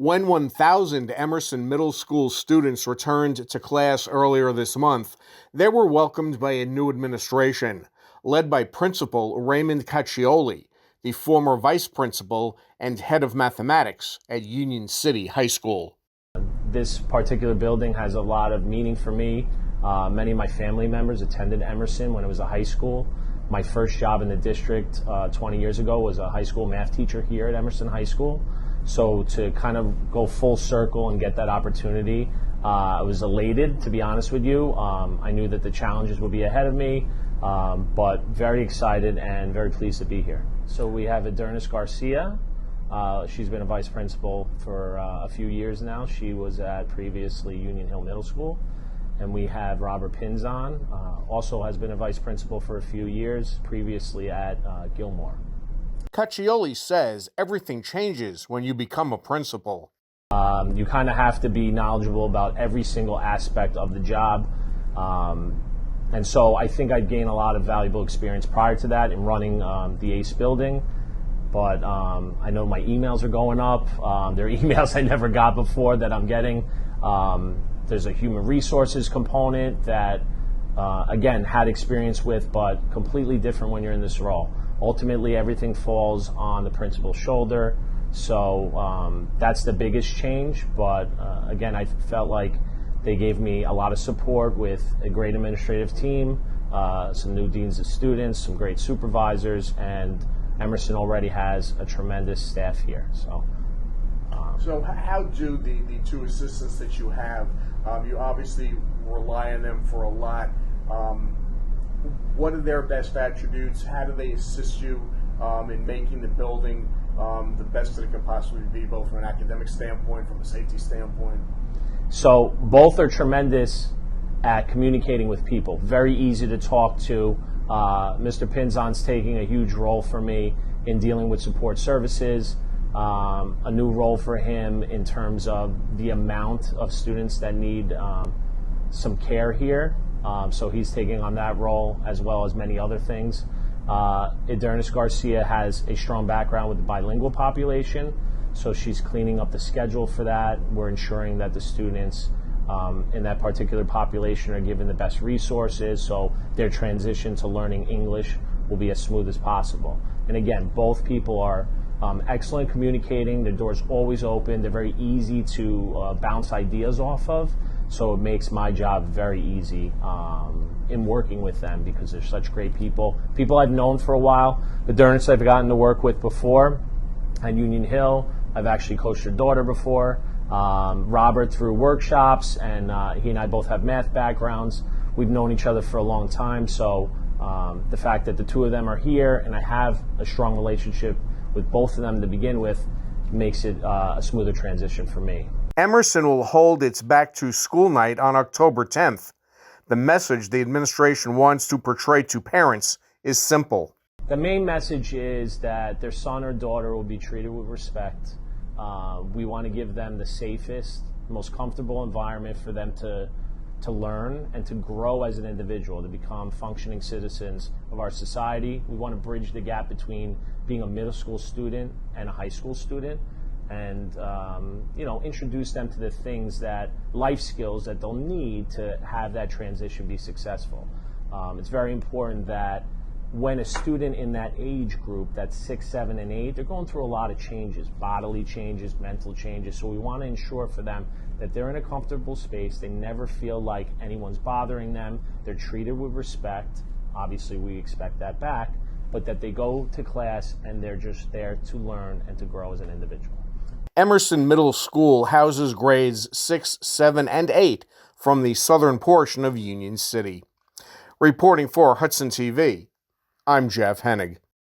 When 1,000 Emerson Middle School students returned to class earlier this month, they were welcomed by a new administration, led by Principal Raymond Caccioli, the former vice principal and head of mathematics at Union City High School. This particular building has a lot of meaning for me. Many of my family members attended Emerson when it was a high school. My first job in the district 20 years ago was a high school math teacher here at Emerson High School. So to kind of go full circle and get that opportunity, I was elated, to be honest with you. I knew that the challenges would be ahead of me, but very excited and very pleased to be here. So we have Emerson Garcia. She's been a vice principal for a few years now. She was at previously Union Hill Middle School. And we have Robert Pinzon, also has been a vice principal for a few years, previously at Gilmore. Caccioli says everything changes when you become a principal. You kind of have to be knowledgeable about every single aspect of the job. And so I think I'd gain a lot of valuable experience prior to that in running the ACE building. But I know my emails are going up. There are emails I never got before that I'm getting. There's a human resources component that, again, had experience with, but completely different when you're in this role. Ultimately, everything falls on the principal's shoulder. So that's the biggest change. But again, I felt like they gave me a lot of support with a great administrative team, some new deans of students, some great supervisors, and Emerson already has a tremendous staff here. So how do the two assistants that you have, you obviously rely on them for a lot. What are their best attributes? How do they assist you in making the building the best that it could possibly be, both from an academic standpoint, from a safety standpoint? So both are tremendous at communicating with people. Very easy to talk to. Mr. Pinzon's taking a huge role for me in dealing with support services. A new role for him in terms of the amount of students that need some care here. So he's taking on that role as well as many other things. Emerson Garcia has a strong background with the bilingual population, so she's cleaning up the schedule for that. We're ensuring that the students in that particular population are given the best resources, so their transition to learning English will be as smooth as possible. And again, both people are excellent communicating. Their door's always open. They're very easy to bounce ideas off of. So it makes my job very easy in working with them because they're such great people. People I've known for a while. The Dernis I've gotten to work with before at Union Hill. I've actually coached their daughter before. Robert through workshops, and he and I both have math backgrounds. We've known each other for a long time. So the fact that the two of them are here and I have a strong relationship with both of them to begin with makes it a smoother transition for me. Emerson will hold its Back to School night on October 10th. The message the administration wants to portray to parents is simple. The main message is that their son or daughter will be treated with respect. We want to give them the safest, most comfortable environment for them to learn and to grow as an individual, to become functioning citizens of our society. We want to bridge the gap between being a middle school student and a high school student, and introduce them to the things that life skills that they'll need to have that transition be successful. It's very important that when a student in that age group, that's 6, 7, and 8, they're going through a lot of changes, bodily changes, mental changes. So we want to ensure for them that they're in a comfortable space. They never feel like anyone's bothering them. They're treated with respect. Obviously, we expect that back, but that they go to class and they're just there to learn and to grow as an individual. Emerson Middle School houses grades 6, 7, and 8 from the southern portion of Union City. Reporting for Hudson TV, I'm Jeff Hennig.